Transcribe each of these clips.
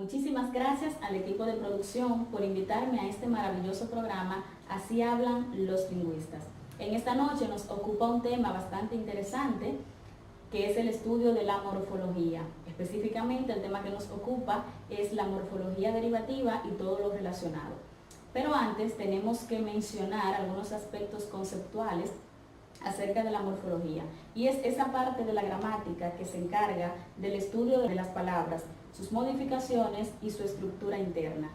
Muchísimas gracias al equipo de producción por invitarme a este maravilloso programa Así hablan los lingüistas. En esta noche nos ocupa un tema bastante interesante, que es el estudio de la morfología. Específicamente el tema que nos ocupa es la morfología derivativa y todo lo relacionado. Pero antes tenemos que mencionar algunos aspectos conceptuales acerca de la morfología, y es esa parte de la gramática que se encarga del estudio de las palabras, sus modificaciones y su estructura interna.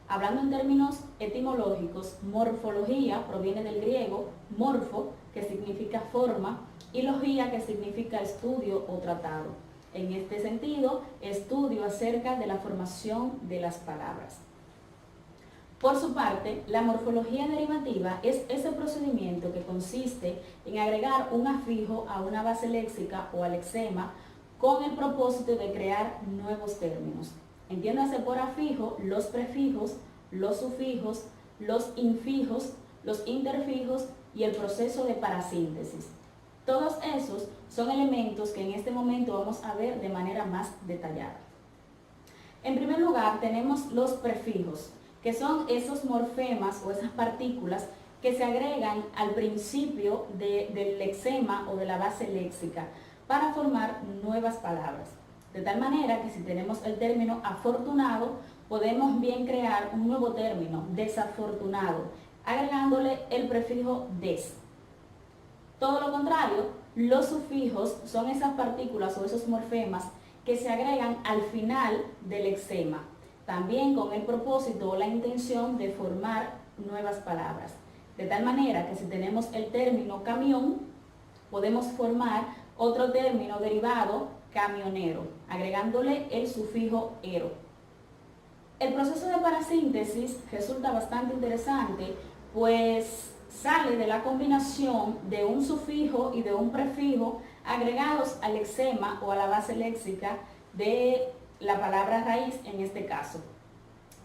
Hablando en términos etimológicos, morfología proviene del griego morfo, que significa forma, y logía, que significa estudio o tratado. En este sentido, estudio acerca de la formación de las palabras. Por su parte, la morfología derivativa es ese procedimiento que consiste en agregar un afijo a una base léxica o al lexema con el propósito de crear nuevos términos. Entiéndase por afijo los prefijos, los sufijos, los infijos, los interfijos y el proceso de parasíntesis. Todos esos son elementos que en este momento vamos a ver de manera más detallada. En primer lugar, tenemos los prefijos, que son esos morfemas o esas partículas que se agregan al principio del lexema o de la base léxica para formar nuevas palabras. De tal manera que si tenemos el término afortunado, podemos bien crear un nuevo término, desafortunado, agregándole el prefijo des. Todo lo contrario, los sufijos son esas partículas o esos morfemas que se agregan al final del lexema, también con el propósito o la intención de formar nuevas palabras. De tal manera que si tenemos el término camión, podemos formar otro término derivado, camionero, agregándole el sufijo ero. El proceso de parasíntesis resulta bastante interesante, pues sale de la combinación de un sufijo y de un prefijo agregados al lexema o a la base léxica de la palabra raíz en este caso.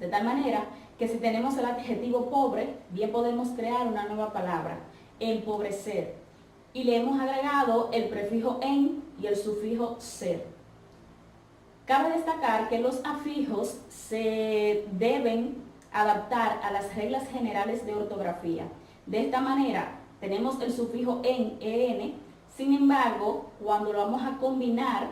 De tal manera que si tenemos el adjetivo pobre, bien podemos crear una nueva palabra, empobrecer, y le hemos agregado el prefijo en y el sufijo ser. Cabe destacar que los afijos se deben adaptar a las reglas generales de ortografía. De esta manera tenemos el sufijo en, sin embargo, cuando lo vamos a combinar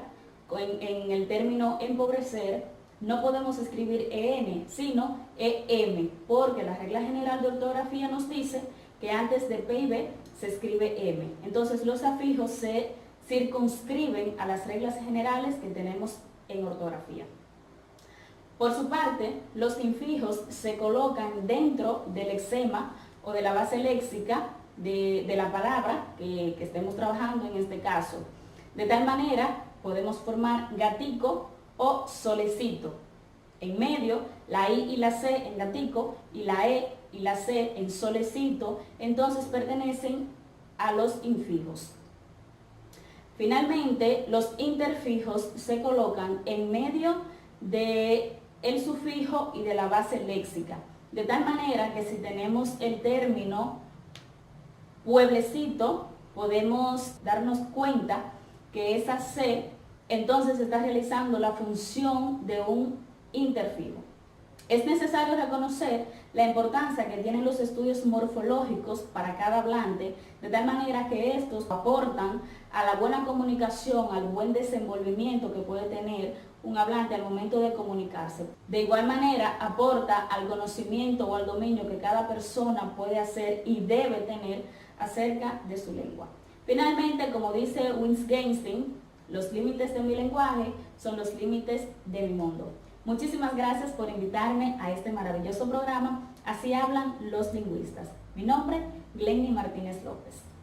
en el término empobrecer, no podemos escribir en, sino em, porque la regla general de ortografía nos dice que antes de P y B se escribe M. Entonces los afijos se circunscriben a las reglas generales que tenemos en ortografía. Por su parte, los infijos se colocan dentro del lexema o de la base léxica de la palabra que estemos trabajando en este caso. De tal manera, podemos formar gatico o solecito. En medio, la I y la C en gatico y la E y la C en solecito, entonces pertenecen a los infijos. Finalmente, los interfijos se colocan en medio del sufijo y de la base léxica. De tal manera que si tenemos el término pueblecito, podemos darnos cuenta que esa C entonces está realizando la función de un interfijo. Es necesario reconocer la importancia que tienen los estudios morfológicos para cada hablante, de tal manera que estos aportan a la buena comunicación, al buen desenvolvimiento que puede tener un hablante al momento de comunicarse. De igual manera, aporta al conocimiento o al dominio que cada persona puede hacer y debe tener acerca de su lengua. Finalmente, como dice Wittgenstein, los límites de mi lenguaje son los límites de mi mundo. Muchísimas gracias por invitarme a este maravilloso programa. Así hablan los lingüistas. Mi nombre, Glenny Martínez López.